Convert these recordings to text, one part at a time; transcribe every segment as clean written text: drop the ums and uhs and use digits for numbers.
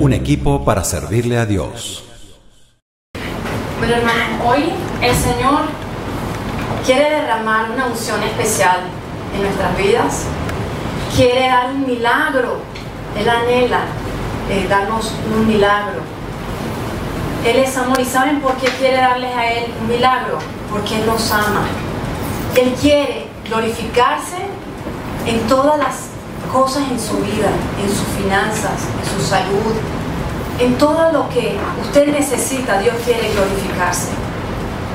un equipo para servirle a Dios. Bueno, hermanos, hoy el Señor quiere derramar una unción especial en nuestras vidas. Quiere dar un milagro. Él anhela darnos un milagro. Él es amor. ¿Y saben por qué quiere darles a Él un milagro? Porque Él nos ama. Él quiere glorificarse en todas las cosas en su vida, en sus finanzas, en su salud, en todo lo que usted necesita. Dios quiere glorificarse,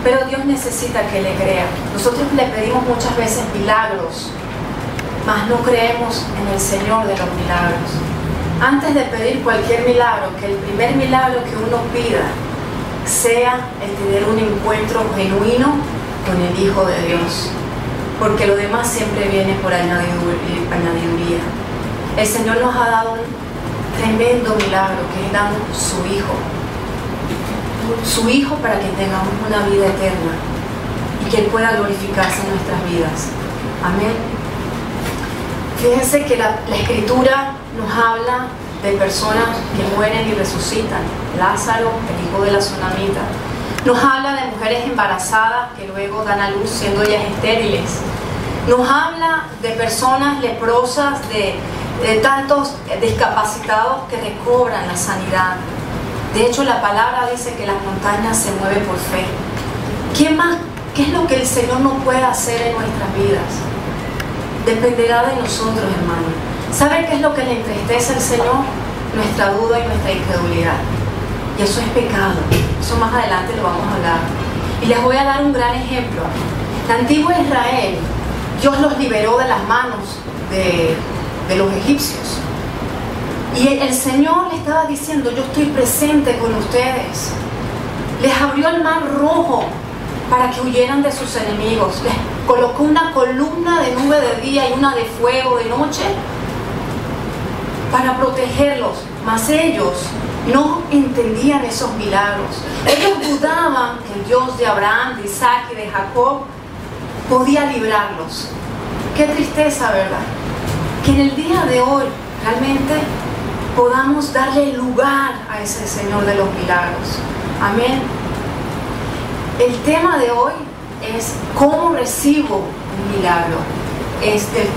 pero Dios necesita que le crea. Nosotros le pedimos muchas veces milagros, mas no creemos en el Señor de los milagros. Antes de pedir cualquier milagro, que el primer milagro que uno pida sea el tener un encuentro genuino con el Hijo de Dios, porque lo demás siempre viene por añadiduría. El Señor nos ha dado un tremendo milagro, que es darnos su Hijo para que tengamos una vida eterna y que Él pueda glorificarse en nuestras vidas. Amén. Fíjense que la Escritura nos habla de personas que mueren y resucitan. Lázaro, el hijo de la tsunamita. Nos habla de mujeres embarazadas que luego dan a luz siendo ellas estériles. Nos habla de personas leprosas, de tantos discapacitados que recobran la sanidad. De hecho, la palabra dice que las montañas se mueven por fe. ¿Qué más? ¿Qué es lo que el Señor no puede hacer en nuestras vidas? Dependerá de nosotros, hermano. ¿Sabe qué es lo que le entristece al Señor? Nuestra duda y nuestra incredulidad. Y eso es pecado. Eso más adelante lo vamos a hablar. Y les voy a dar un gran ejemplo. El antiguo Israel, Dios los liberó de las manos de los egipcios. Y el Señor le estaba diciendo: yo estoy presente con ustedes. Les abrió el mar rojo para que huyeran de sus enemigos. Les colocó una columna de nube de día y una de fuego de noche para protegerlos. Mas ellos no entendían esos milagros. Ellos dudaban que el Dios de Abraham, de Isaac y de Jacob podía librarlos. Qué tristeza, ¿verdad? Que en el día de hoy realmente podamos darle lugar a ese Señor de los milagros. Amén. El tema de hoy es ¿cómo recibo un milagro? Es del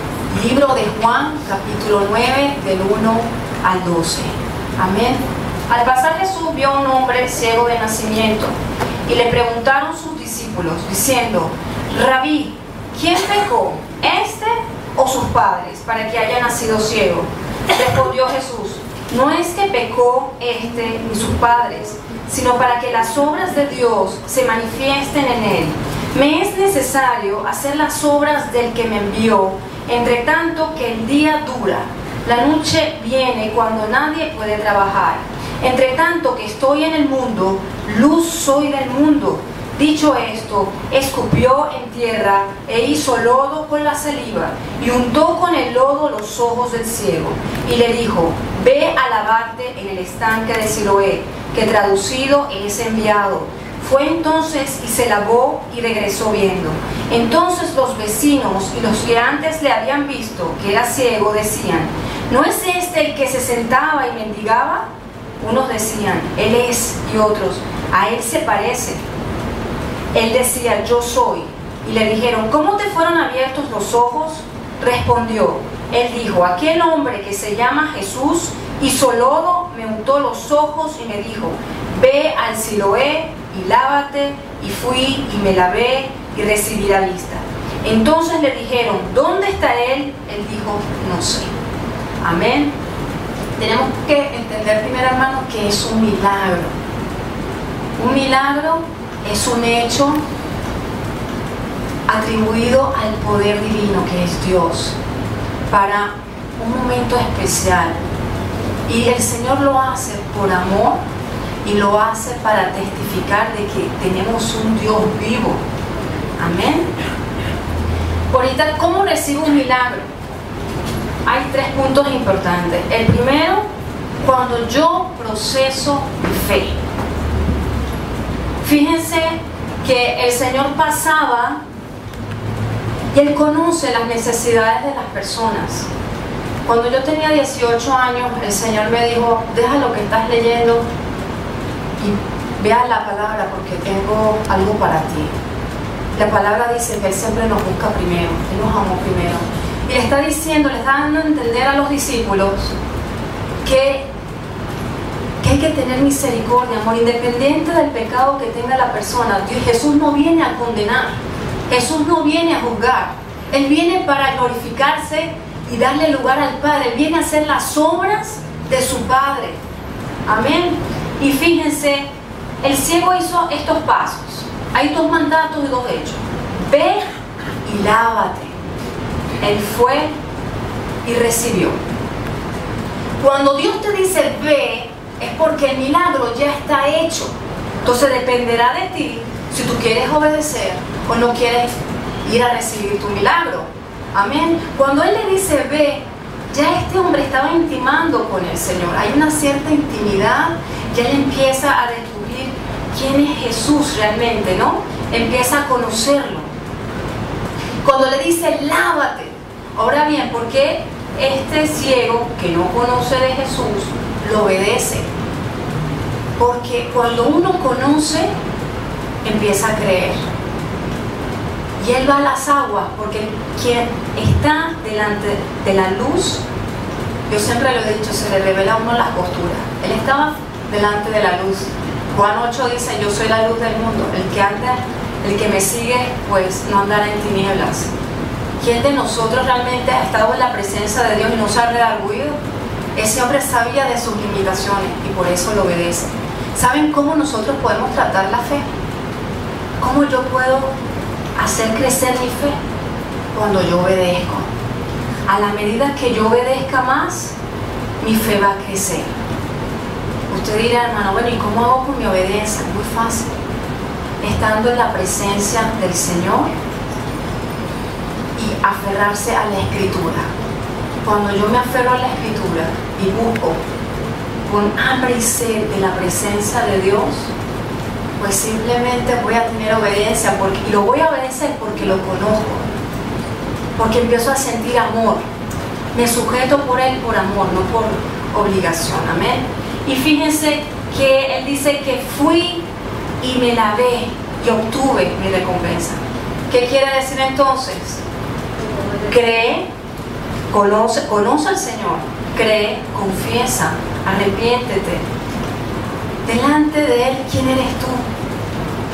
libro de Juan, capítulo 9, del 1 al 12. Amén. Al pasar Jesús vio a un hombre ciego de nacimiento y le preguntaron sus discípulos diciendo: Rabí, ¿quién pecó, este o sus padres, para que haya nacido ciego? Respondió Jesús: no es que pecó este ni sus padres, sino para que las obras de Dios se manifiesten en él. Me es necesario hacer las obras del que me envió, entre tanto que el día dura. La noche viene cuando nadie puede trabajar. Entre tanto que estoy en el mundo, luz soy del mundo. Dicho esto, escupió en tierra e hizo lodo con la saliva y untó con el lodo los ojos del ciego y le dijo: ve a lavarte en el estanque de Siloé, que traducido es enviado. Fue entonces y se lavó y regresó viendo. Entonces los vecinos y los que antes le habían visto que era ciego decían: ¿no es este el que se sentaba y mendigaba? Unos decían: él es, y otros: a él se parece. Él decía: yo soy. Y le dijeron: ¿cómo te fueron abiertos los ojos? Respondió: él dijo: aquel hombre que se llama Jesús hizo lodo, me untó los ojos y me dijo: ve al Siloé y lávate. Y fui y me lavé y recibí la vista. Entonces le dijeron: ¿dónde está él? Él dijo: no sé. Amén. Tenemos que entender primero, hermano, que es un milagro. Un milagro es un hecho atribuido al poder divino que es Dios para un momento especial. Y el Señor lo hace por amor y lo hace para testificar de que tenemos un Dios vivo. Amén. Ahorita, ¿cómo recibo un milagro? Hay 3 puntos importantes. El primero, cuando yo proceso mi fe. Fíjense que el Señor pasaba y Él conoce las necesidades de las personas. Cuando yo tenía 18 años, el Señor me dijo, deja lo que estás leyendo y vea la palabra porque tengo algo para ti. La palabra dice que Él siempre nos busca primero, Él nos amó primero. Y le está diciendo, le está dando a entender a los discípulos que hay que tener misericordia, amor, independiente del pecado que tenga la persona. Jesús no viene a condenar, Jesús no viene a juzgar, Él viene para glorificarse y darle lugar al Padre. Él viene a hacer las obras de su Padre. Amén. Y fíjense, el ciego hizo estos pasos. Hay 2 mandatos y 2 hechos. Ve y lávate. Él fue y recibió. Cuando Dios te dice ve, es porque el milagro ya está hecho. Entonces dependerá de ti si tú quieres obedecer o no quieres ir a recibir tu milagro. Amén. Cuando Él le dice ve, ya este hombre estaba intimando con el Señor. Hay una cierta intimidad, ya Él empieza a descubrir quién es Jesús realmente, ¿no? Empieza a conocerlo. Cuando le dice lávate, ahora bien, ¿por qué este ciego que no conoce de Jesús lo obedece? Porque cuando uno conoce, empieza a creer. Y Él va a las aguas, porque quien está delante de la luz, yo siempre lo he dicho, se le revela a uno las costuras. Él estaba delante de la luz. Juan 8 dice, yo soy la luz del mundo. El que me sigue, pues no andará en tinieblas. ¿Quién de nosotros realmente ha estado en la presencia de Dios y no se ha redarguido? Ese hombre sabía de sus limitaciones y por eso lo obedece. ¿Saben cómo nosotros podemos tratar la fe? ¿Cómo yo puedo hacer crecer mi fe? Cuando yo obedezco. A la medida que yo obedezca más, mi fe va a crecer. Usted dirá, hermano, bueno, ¿y cómo hago con mi obediencia? Muy fácil. Estando en la presencia del Señor y aferrarse a la Escritura. Cuando yo me aferro a la Escritura y busco con hambre y sed de la presencia de Dios, pues simplemente voy a tener obediencia, y lo voy a obedecer porque lo conozco, porque empiezo a sentir amor, me sujeto por Él por amor, no por obligación. Amén. Y fíjense que Él dice que fui y me lavé y obtuve mi recompensa. ¿Qué quiere decir entonces? Cree, conoce al Señor, cree, confiesa, arrepiéntete delante de Él. ¿Quién eres tú?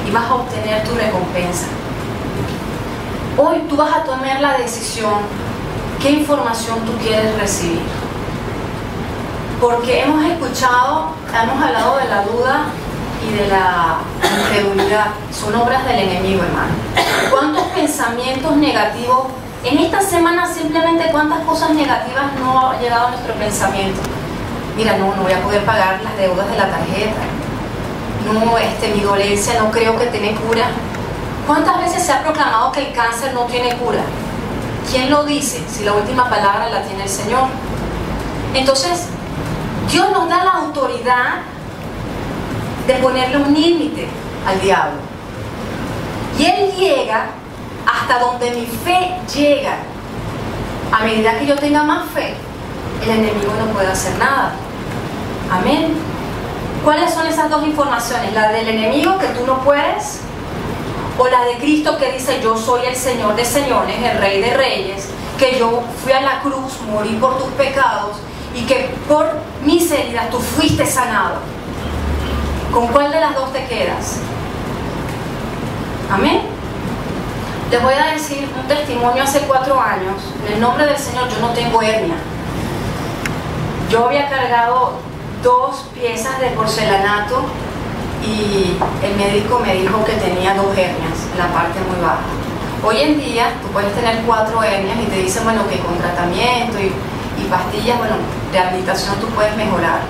Y vas a obtener tu recompensa. Hoy tú vas a tomar la decisión qué información tú quieres recibir, porque hemos hablado de la duda y de la incredulidad. Son obras del enemigo, hermano. ¿Cuántos pensamientos negativos en esta semana, simplemente cuántas cosas negativas no han llegado a nuestro pensamiento? Mira, no voy a poder pagar las deudas de la tarjeta. No, mi dolencia no creo que tiene cura. ¿Cuántas veces se ha proclamado que el cáncer no tiene cura? ¿Quién lo dice? Si la última palabra la tiene el Señor. Entonces, Dios nos da la autoridad de ponerle un límite al diablo. Y Él llega hasta donde mi fe llega. A medida que yo tenga más fe, el enemigo no puede hacer nada. Amén. ¿Cuáles son esas 2 informaciones? ¿La del enemigo, que tú no puedes? ¿O la de Cristo, que dice, yo soy el Señor de señores, el Rey de reyes, que yo fui a la cruz, morí por tus pecados y que por mis heridas tú fuiste sanado? ¿Con cuál de las 2 te quedas? Amén. Les voy a decir un testimonio. Hace 4 años, en el nombre del Señor, yo no tengo hernia. Yo había cargado 2 piezas de porcelanato y el médico me dijo que tenía 2 hernias en la parte muy baja. Hoy en día tú puedes tener 4 hernias y te dicen, bueno, que con tratamiento y pastillas, bueno, rehabilitación tú puedes mejorar.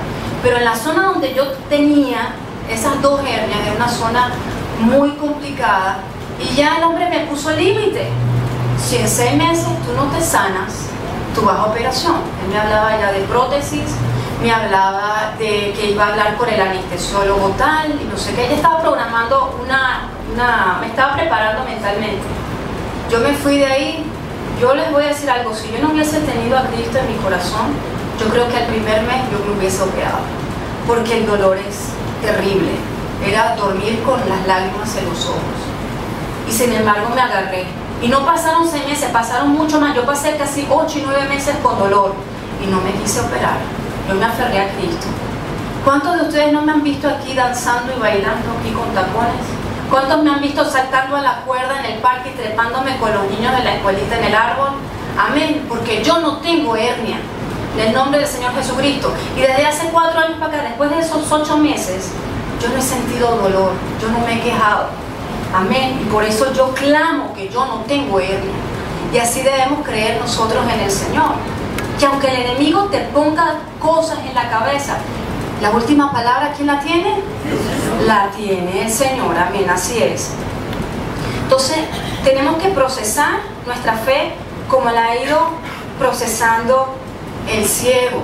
Pero en la zona donde yo tenía esas 2 hernias, era una zona muy complicada, y ya el hombre me puso límite. Si en 6 meses tú no te sanas, tú vas a operación. Él me hablaba ya de prótesis, me hablaba de que iba a hablar con el anestesiólogo tal, y no sé qué. Ella estaba programando me estaba preparando mentalmente. Yo me fui de ahí yo les voy a decir algo, si yo no hubiese tenido a Cristo en mi corazón, yo creo que al primer mes yo me hubiese operado, porque el dolor es terrible, era dormir con las lágrimas en los ojos, y sin embargo me agarré, y no pasaron 6 meses, pasaron mucho más, yo pasé casi 8 y 9 meses con dolor, y no me quise operar, yo me aferré a Cristo. ¿Cuántos de ustedes no me han visto aquí danzando y bailando aquí con tacones? ¿Cuántos me han visto saltando a la cuerda en el parque y trepándome con los niños de la escuelita en el árbol? Amén, porque yo no tengo hernia, en el nombre del Señor Jesucristo. Y desde hace 4 años para acá, después de esos 8 meses, yo no he sentido dolor, yo no me he quejado. Amén, y por eso yo clamo que yo no tengo hernia. Y así debemos creer nosotros en el Señor. Que aunque el enemigo te ponga cosas en la cabeza, la última palabra, ¿quién la tiene? La tiene el Señor, amén, así es. Entonces, tenemos que procesar nuestra fe como la ha ido procesando el ciego.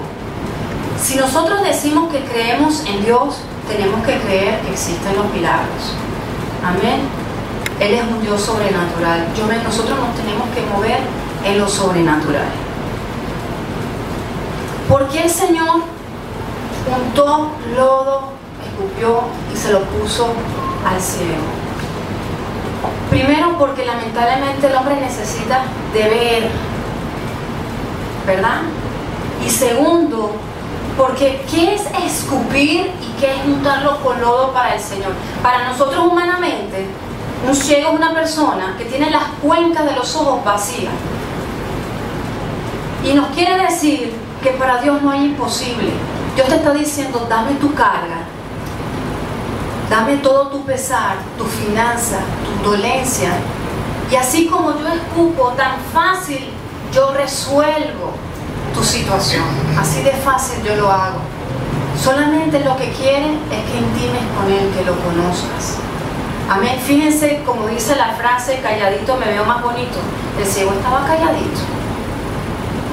Si nosotros decimos que creemos en Dios, tenemos que creer que existen los milagros. Amén. Él es un Dios sobrenatural. Nosotros nos tenemos que mover en lo sobrenatural. ¿Por qué el Señor untó lodo, escupió y se lo puso al ciego? Primero, porque lamentablemente el hombre necesita de ver, ¿verdad? Y segundo, porque ¿qué es escupir y qué es untarlo con lodo para el Señor? Para nosotros humanamente, un ciego es una persona que tiene las cuencas de los ojos vacías. Y nos quiere decir que para Dios no hay imposible. Dios te está diciendo, dame tu carga, dame todo tu pesar, tu finanza, tu dolencia, y así como yo escupo, tan fácil yo resuelvo tu situación, así de fácil yo lo hago. Solamente lo que quiere es que intimes con Él, que lo conozcas. Amén. Fíjense, como dice la frase, calladito me veo más bonito. El ciego estaba calladito,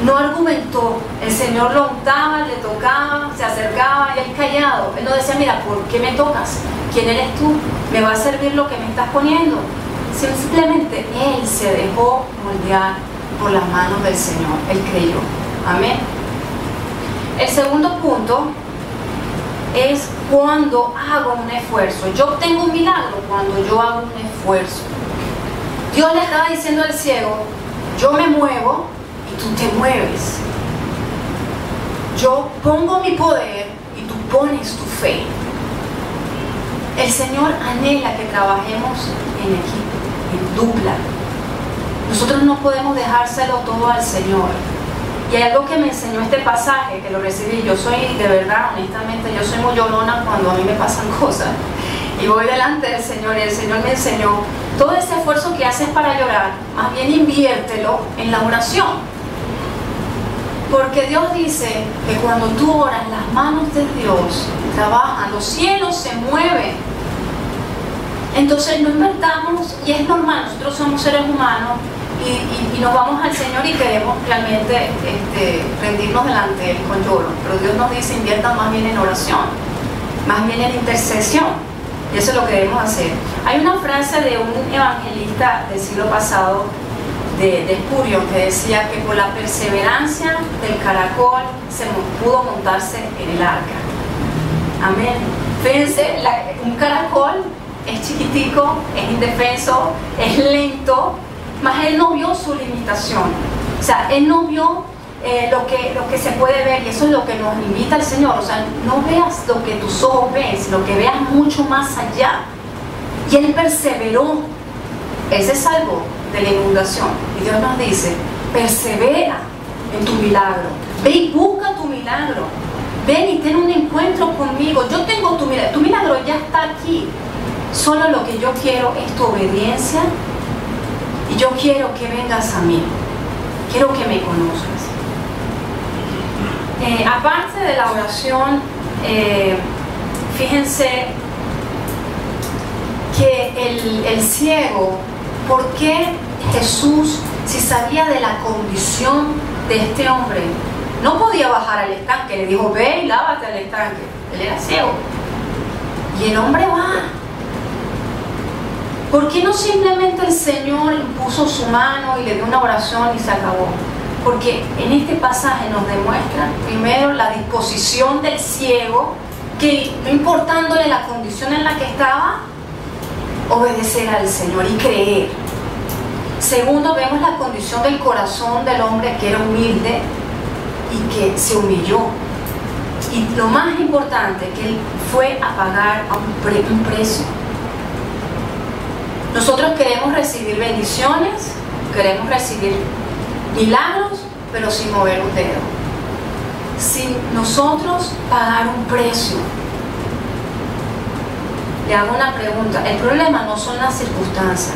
no argumentó. El Señor lo untaba, le tocaba, se acercaba y él callado. Él no decía, mira, ¿por qué me tocas? ¿Quién eres tú? ¿Me va a servir lo que me estás poniendo? Simplemente él se dejó moldear por las manos del Señor. Él creyó. Amén. El segundo punto es cuando hago un esfuerzo. Yo obtengo un milagro cuando yo hago un esfuerzo. Dios le estaba diciendo al ciego, yo me muevo y tú te mueves. Yo pongo mi poder y tú pones tu fe. El Señor anhela que trabajemos en equipo, en dupla. Nosotros no podemos dejárselo todo al Señor. Y hay algo que me enseñó este pasaje, que lo recibí. Yo soy, de verdad, honestamente, yo soy muy llorona cuando a mí me pasan cosas. Y voy delante del Señor y el Señor me enseñó, todo ese esfuerzo que haces para llorar, más bien inviértelo en la oración. Porque Dios dice que cuando tú oras, las manos de Dios trabajan, los cielos se mueven. Entonces no invertamos, y es normal, nosotros somos seres humanos y nos vamos al Señor y queremos realmente rendirnos delante de Él con lloro. Pero Dios nos dice, inviertan más bien en oración, más bien en intercesión. Y eso es lo que debemos hacer. Hay una frase de un evangelista del siglo pasado, de Spurgeon, que decía que por la perseverancia del caracol se pudo montarse en el arca. Amén. Fíjense, un caracol es chiquitico, es indefenso, es lento, mas él no vio su limitación. O sea, él no vio lo que se puede ver, y eso es lo que nos invita el Señor. O sea, no veas lo que tus ojos ven, sino que veas mucho más allá. Y él perseveró. Él se salvó de la inundación. Y Dios nos dice, persevera en tu milagro. Ve y busca tu milagro. Ven y ten un encuentro conmigo. Yo tengo tu milagro. Tu milagro ya está aquí. Solo lo que yo quiero es tu obediencia. Y yo quiero que vengas a mí. Quiero que me conozcas. Aparte de la oración, fíjense que el ciego, ¿por qué Jesús, si sabía de la condición de este hombre, no podía bajar al estanque? Le dijo, ve y lávate al estanque. Él era ciego. Y el hombre va. ¿Por qué no simplemente el Señor impuso su mano y le dio una oración y se acabó? Porque en este pasaje nos demuestra primero la disposición del ciego, que no importándole la condición en la que estaba, obedecer al Señor y creer. Segundo, vemos la condición del corazón del hombre, que era humilde y que se humilló. Y lo más importante, que él fue a pagar un precio. Nosotros queremos recibir bendiciones, queremos recibir milagros, pero sin mover un dedo. Sin nosotros pagar un precio. Le hago una pregunta. El problema no son las circunstancias.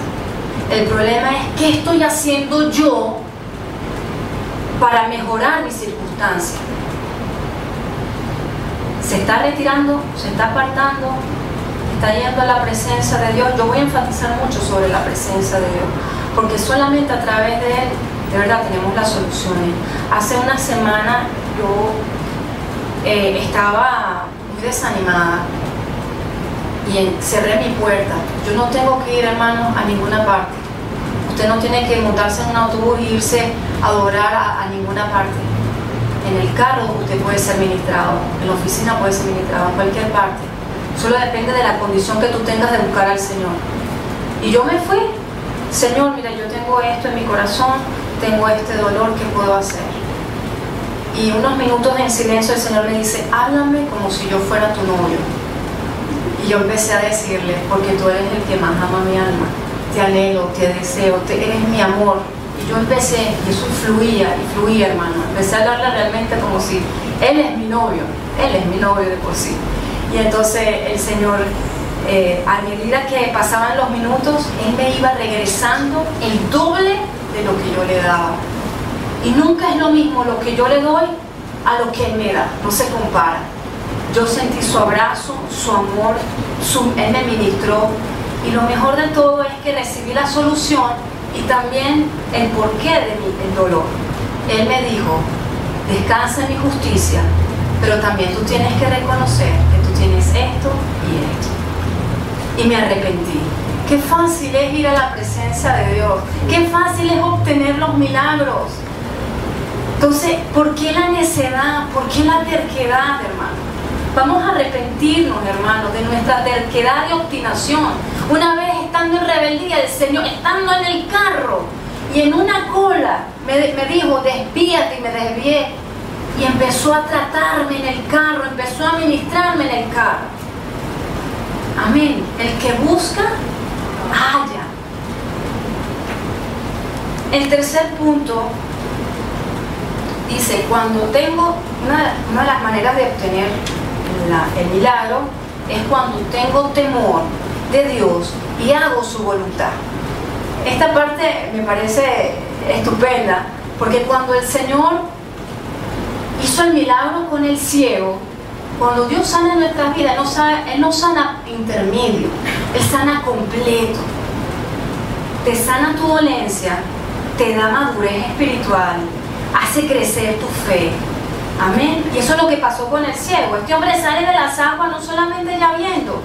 El problema es qué estoy haciendo yo para mejorar mi circunstancia. Se está retirando, se está apartando, está yendo a la presencia de Dios. Yo voy a enfatizar mucho sobre la presencia de Dios, porque solamente a través de Él, de verdad, tenemos las soluciones. Hace una semana yo estaba muy desanimada y cerré mi puerta. Yo no tengo que ir, hermanos, a ninguna parte. Usted no tiene que montarse en un autobús e irse a adorar a ninguna parte. En el carro usted puede ser ministrado, en la oficina puede ser ministrado, en cualquier parte. Solo depende de la condición que tú tengas de buscar al Señor. Y yo me fui. Señor, mira, yo tengo esto en mi corazón, tengo este dolor, ¿qué puedo hacer? Y unos minutos en silencio el Señor me dice, háblame como si yo fuera tu novio. Y yo empecé a decirle, porque tú eres el que más ama mi alma, te anhelo, te deseo, eres mi amor. Y yo empecé, y eso fluía, hermano. Empecé a hablarle realmente como si Él es mi novio de por sí. Y entonces el Señor, a medida que pasaban los minutos, Él me iba regresando el doble de lo que yo le daba. Y nunca es lo mismo lo que yo le doy a lo que Él me da, no se compara. Yo sentí su abrazo, su amor, Él me ministró. Y lo mejor de todo es que recibí la solución y también el porqué de el dolor. Él me dijo, descansa en mi justicia, pero también tú tienes que reconocer que tú tienes esto y esto. Y me arrepentí. Qué fácil es ir a la presencia de Dios. Qué fácil es obtener los milagros. Entonces, ¿por qué la necedad? ¿Por qué la terquedad, hermano? Vamos a arrepentirnos, hermanos, de nuestra terquedad y obstinación. Una vez estando en rebeldía, el Señor, estando en el carro y en una cola, me dijo, desvíate, y me desvié. Y empezó a tratarme en el carro, empezó a ministrarme en el carro. Amén. El que busca, halla. El tercer punto dice, cuando tengo, una de las maneras de obtener el milagro es cuando tengo temor de Dios y hago su voluntad. Esta parte me parece estupenda, porque cuando el Señor hizo el milagro con el ciego, cuando Dios sana en nuestras vidas, Él no sana intermedio, Él sana completo. Te sana tu dolencia, te da madurez espiritual, hace crecer tu fe. Amén. Y eso es lo que pasó con el ciego. Este hombre sale de las aguas no solamente ya viendo,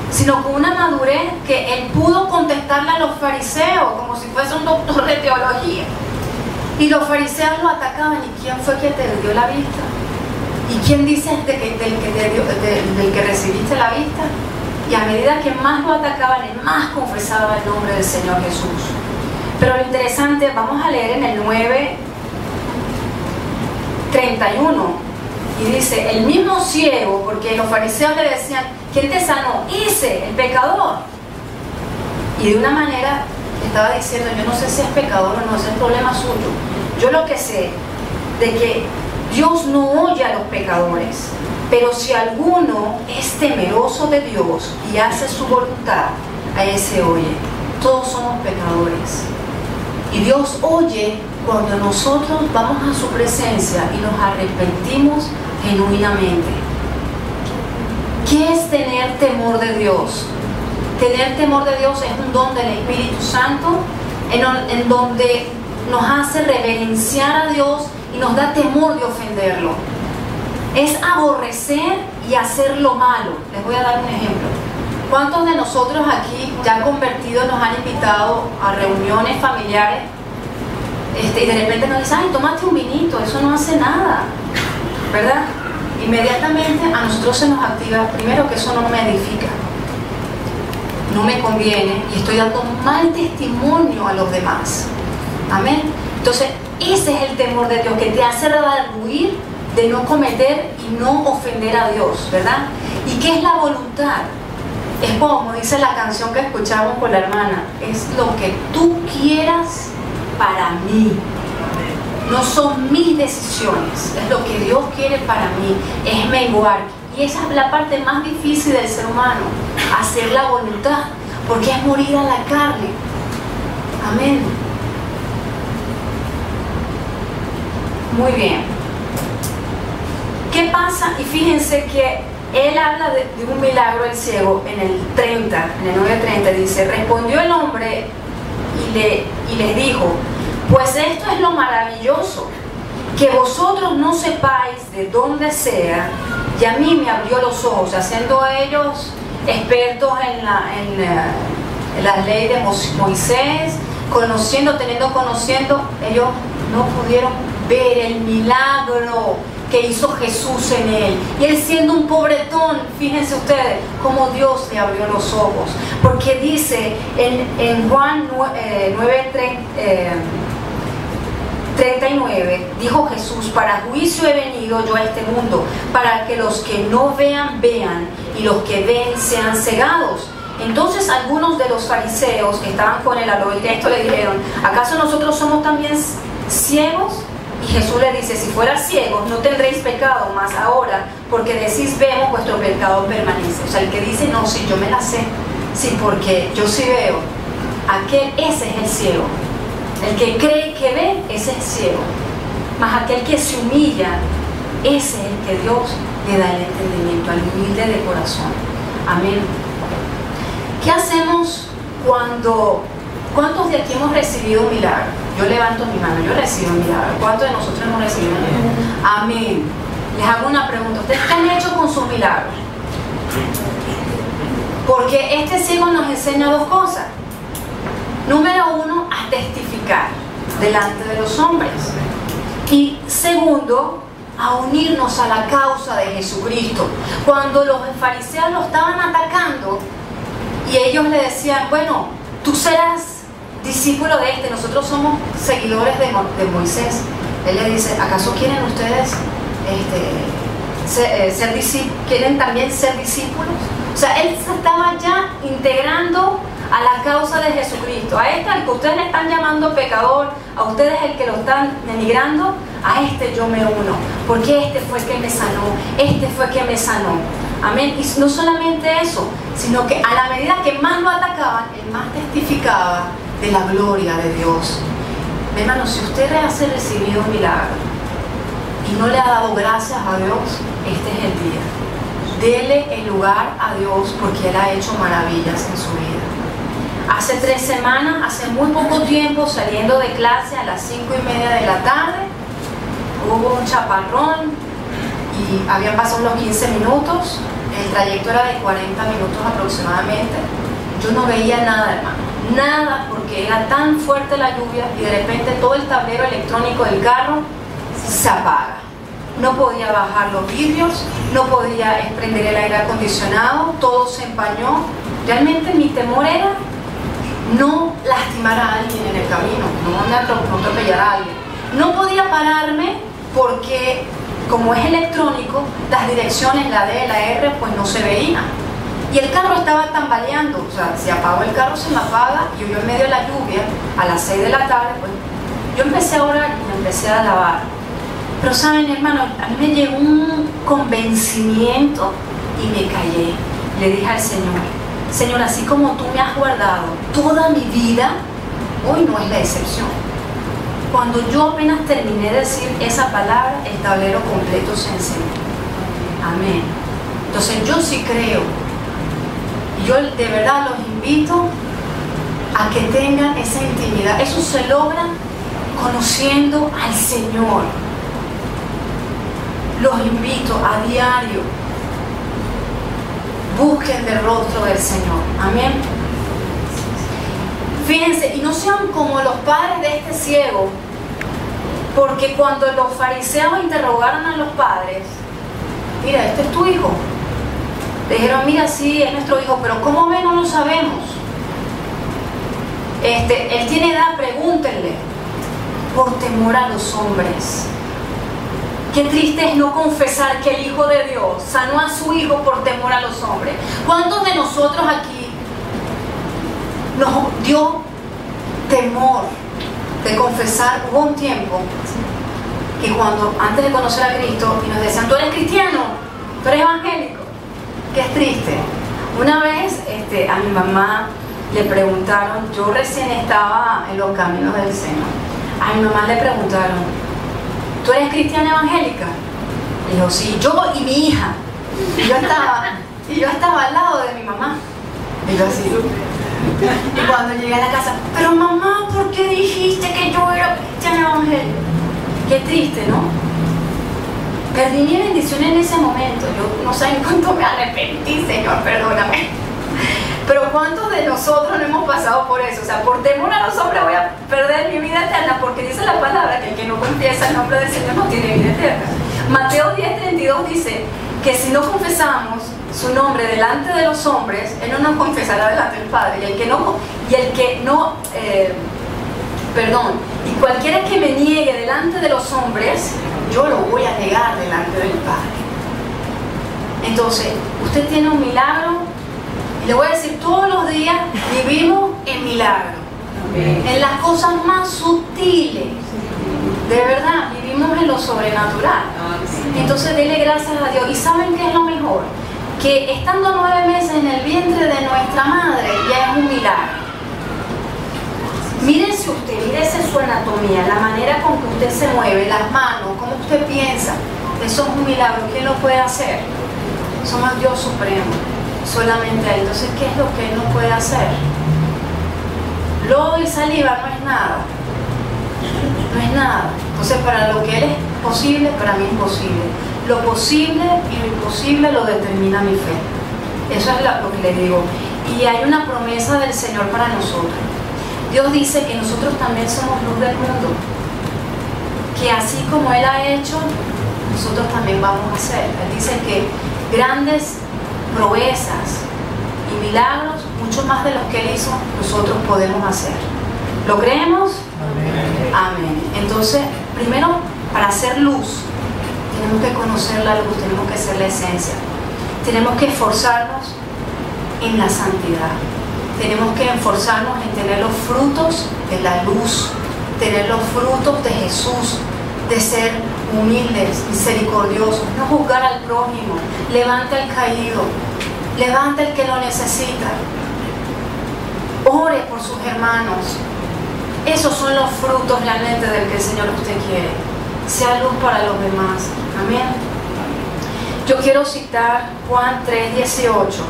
sino con una madurez que él pudo contestarle a los fariseos como si fuese un doctor de teología. Y los fariseos lo atacaban. ¿Y quién fue que te dio la vista? ¿Y quién dice del que recibiste la vista? Y a medida que más lo atacaban, él más confesaba el nombre del Señor Jesús. Pero lo interesante, vamos a leer en el 9:31, y dice, el mismo ciego, porque los fariseos le decían, ¿quién te sanó? Ese, el pecador. Y de una manera estaba diciendo, yo no sé si es pecador o no, ese es el problema suyo. Yo lo que sé, de que Dios no oye a los pecadores, pero si alguno es temeroso de Dios y hace su voluntad, a ese oye. Todos somos pecadores. Y Dios oye cuando nosotros vamos a su presencia y nos arrepentimos genuinamente. ¿Qué es tener temor de Dios? Tener temor de Dios es un don del Espíritu Santo en donde nos hace reverenciar a Dios y nos da temor de ofenderlo. Es aborrecer y hacer lo malo. Les voy a dar un ejemplo. ¿Cuántos de nosotros aquí ya convertidos nos han invitado a reuniones familiares y de repente nos dicen, ay, tómate un vinito, eso no hace nada, ¿verdad? Inmediatamente a nosotros se nos activa, primero, que eso no me edifica, no me conviene y estoy dando mal testimonio a los demás. Amén. Entonces, ese es el temor de Dios, que te hace redarguir de no cometer y no ofender a Dios, ¿verdad? ¿Y qué es la voluntad? Es como dice la canción que escuchamos con la hermana, es lo que tú quieras para mí. No son mis decisiones, es lo que Dios quiere para mí, es menguar. Y esa es la parte más difícil del ser humano, hacer la voluntad, porque es morir a la carne. Amén. Muy bien. ¿Qué pasa? Y fíjense que él habla de un milagro del ciego en el 30, en el 9:30, dice, respondió el hombre y les dijo, pues esto es lo maravilloso, que vosotros no sepáis de dónde sea, y a mí me abrió los ojos, siendo ellos expertos en la ley de Moisés, teniendo conociendo, ellos no pudieron ver el milagro que hizo Jesús en él. Y él, siendo un pobretón, fíjense ustedes cómo Dios le abrió los ojos, porque dice en Juan 9:39, dijo Jesús, para juicio he venido yo a este mundo, para que los que no vean, vean, y los que ven sean cegados. Entonces algunos de los fariseos que estaban con él al oír esto le dijeron, ¿acaso nosotros somos también ciegos? Y Jesús le dice, si fueras ciegos no tendréis pecado, más ahora, porque decís vemos, vuestro pecado permanece. O sea, el que dice, no, sí, yo me la sé, sí, porque yo sí veo, ese es el ciego. El que cree que ve, ese es ciego. Mas aquel que se humilla, ese es el que Dios le da el entendimiento, al humilde de corazón. Amén. ¿Qué hacemos cuando... ¿Cuántos de aquí hemos recibido un milagro? Yo levanto mi mano, yo recibo un milagro. ¿Cuántos de nosotros hemos recibido un milagro? Amén. Les hago una pregunta. ¿Ustedes qué han hecho con sus milagros? Porque este ciego nos enseña dos cosas. Número uno, a testificar delante de los hombres. Y segundo, a unirnos a la causa de Jesucristo. Cuando los fariseos lo estaban atacando y ellos le decían, bueno, tú serás discípulo de este, nosotros somos seguidores de Moisés. Él le dice, ¿acaso quieren ustedes quieren también ser discípulos? O sea, él se estaba ya integrando a la causa de Jesucristo. A este al que ustedes le están llamando pecador, a ustedes el que lo están denigrando, a este yo me uno, porque este fue el que me sanó, este fue el que me sanó. Amén. Y no solamente eso, sino que a la medida que más lo atacaban, él más testificaba de la gloria de Dios. Hermanos, si usted ha recibido un milagro y no le ha dado gracias a Dios, este es el día. Dele el lugar a Dios, porque Él ha hecho maravillas en su vida. Hace 3 semanas, hace muy poco tiempo, saliendo de clase a las 5:30 de la tarde, hubo un chaparrón y habían pasado unos 15 minutos. El trayecto era de 40 minutos aproximadamente. Yo no veía nada, hermano, nada, porque era tan fuerte la lluvia y de repente todo el tablero electrónico del carro se apaga. No podía bajar los vidrios, no podía prender el aire acondicionado, todo se empañó. Realmente mi temor era no lastimar a alguien en el camino, no atropellar a alguien. No podía pararme porque, como es electrónico, las direcciones, la D, la R, pues no se veían. Y el carro estaba tambaleando, o sea, se apagó el carro, se me apaga, y yo en medio de la lluvia, a las 6 de la tarde, pues yo empecé a orar y me empecé a alabar. Pero saben, hermano, a mí me llegó un convencimiento y me callé. Le dije al Señor, Señor, así como tú me has guardado toda mi vida, hoy no es la excepción. Cuando yo apenas terminé de decir esa palabra, el tablero completo se encendió. Amén. Entonces yo sí creo, y yo de verdad los invito a que tengan esa intimidad. Eso se logra conociendo al Señor. Los invito a diario busquen del rostro del Señor. Amén. Fíjense, y no sean como los padres de este ciego, porque cuando los fariseos interrogaron a los padres, mira, este es tu hijo. Le dijeron, mira, sí, es nuestro hijo, pero ¿cómo ve? No lo sabemos. Él tiene edad, pregúntenle. Por temor a los hombres. Qué triste es no confesar que el Hijo de Dios sanó a su hijo por temor a los hombres. ¿Cuántos de nosotros aquí nos dio temor de confesar? Hubo un tiempo que cuando antes de conocer a Cristo y nos decían, tú eres cristiano, tú eres evangélico. Qué triste. Una vez a mi mamá le preguntaron, yo recién estaba en los caminos del Señor, a mi mamá le preguntaron, ¿tú eres cristiana evangélica? Y dijo, sí, yo y mi hija. Y yo estaba al lado de mi mamá. Y yo así. Y cuando llegué a la casa, pero mamá, ¿por qué dijiste que yo era cristiana evangélica? Qué triste, ¿no? Perdí mi bendición en ese momento. Yo no sé en cuánto me arrepentí, Señor, perdóname. Pero ¿cuántos de nosotros no hemos pasado por eso? O sea, por temor a los hombres voy a perder mi vida eterna, porque dice la palabra que el que no confiesa el nombre del Señor no tiene vida eterna. Mateo 10:32 dice que si no confesamos su nombre delante de los hombres, Él no nos confesará delante del Padre. Y cualquiera que me niegue delante de los hombres, yo lo voy a negar delante del Padre. Entonces, usted tiene un milagro. Y le voy a decir, todos los días vivimos en milagro. Amén. En las cosas más sutiles. De verdad, vivimos en lo sobrenatural. Entonces, dele gracias a Dios. ¿Y saben qué es lo mejor? Que estando 9 meses en el vientre de nuestra madre, ya es un milagro. Mírese usted, mírese su anatomía, la manera con que usted se mueve, las manos, cómo usted piensa. Eso es un milagro. ¿Quién lo puede hacer? Somos Dios Supremo. Solamente ahí. Entonces, ¿qué es lo que Él no puede hacer? Lodo y saliva no es nada. No es nada. Entonces, para lo que Él es posible, para mí es imposible. Lo posible y lo imposible lo determina mi fe. Eso es lo que le digo. Y hay una promesa del Señor para nosotros. Dios dice que nosotros también somos luz del mundo. Que así como Él ha hecho, nosotros también vamos a hacer. Él dice que grandes proezas y milagros, mucho más de los que Él hizo, nosotros podemos hacer. ¿Lo creemos? Amén. Amén. Entonces, primero, para hacer luz, tenemos que conocer la luz, tenemos que ser la esencia. Tenemos que esforzarnos en la santidad. Tenemos que esforzarnos en tener los frutos de la luz, tener los frutos de Jesús, de ser humildes, misericordiosos, no juzgar al prójimo, levanta al caído, levanta al que lo necesita, ore por sus hermanos. Esos son los frutos realmente del que el Señor usted quiere, sea luz para los demás. Amén. Yo quiero citar Juan 3:18.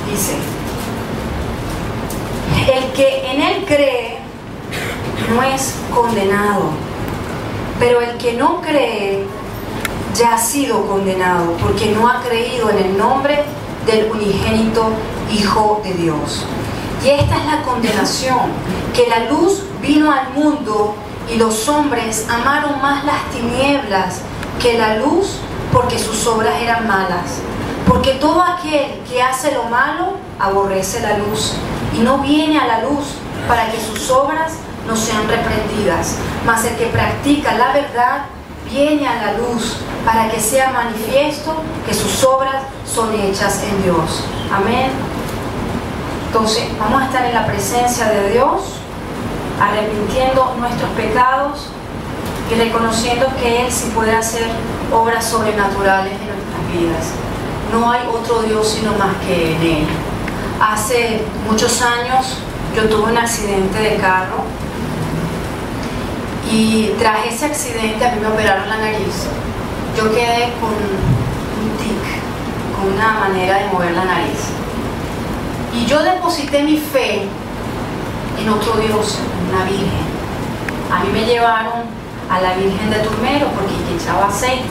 Dice, el que en Él cree no es condenado, pero el que no cree ya ha sido condenado, porque no ha creído en el nombre del unigénito Hijo de Dios. Y esta es la condenación, que la luz vino al mundo y los hombres amaron más las tinieblas que la luz, porque sus obras eran malas. Porque todo aquel que hace lo malo aborrece la luz y no viene a la luz para que sus obras no sean reprendidas. Mas el que practica la verdad viene a la luz para que sea manifiesto que sus obras son hechas en Dios. Amén. Entonces, vamos a estar en la presencia de Dios, arrepintiendo nuestros pecados y reconociendo que Él sí puede hacer obras sobrenaturales en nuestras vidas. No hay otro Dios sino más que en Él. Hace muchos años yo tuve un accidente de carro y tras ese accidente a mí me operaron la nariz. Yo quedé con un tic, con una manera de mover la nariz. Y yo deposité mi fe en otro Dios, en una virgen. A mí me llevaron a la Virgen de Turmero porque echaba aceite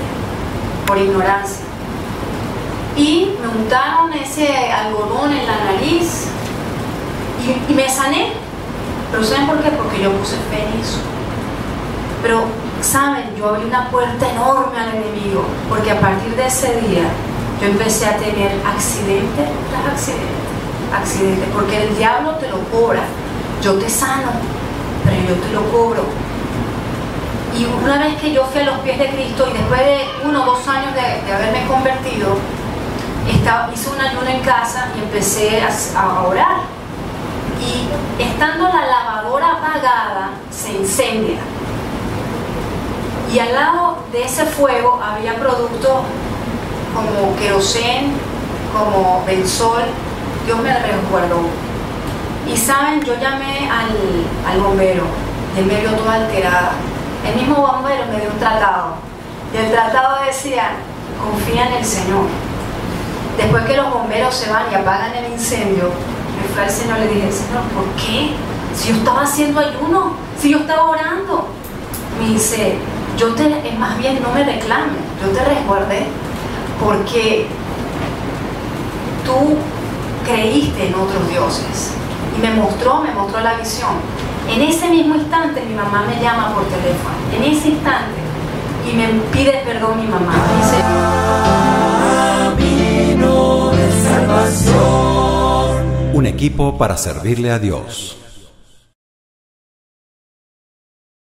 por ignorancia. Y me untaron ese algodón en la nariz y me sané. Pero ¿saben por qué? Porque yo puse fe en eso. Pero, ¿saben? Yo abrí una puerta enorme al enemigo, porque a partir de ese día yo empecé a tener accidente tras accidente, porque el diablo te lo cobra. Yo te sano, pero yo te lo cobro. Y una vez que yo fui a los pies de Cristo, y después de 1 o 2 años de haberme convertido, hice un ayuno en casa y empecé a orar. Y estando la lavadora apagada, se incendia. Y al lado de ese fuego había productos como querosén, como benzol. Dios me resguardó. Y saben, yo llamé al bombero, y él me vio toda alterada. El mismo bombero me dio un tratado, y el tratado decía: confía en el Señor. Después que los bomberos se van y apagan el incendio, me fui al Señor y le dije: Señor, ¿por qué? Si yo estaba haciendo ayuno, si yo estaba orando. Me dice: más bien no me reclames, yo te resguardé porque tú creíste en otros dioses. Y me mostró la visión. En ese mismo instante mi mamá me llama por teléfono, en ese instante, y me pide perdón mi mamá. Un equipo para servirle a Dios.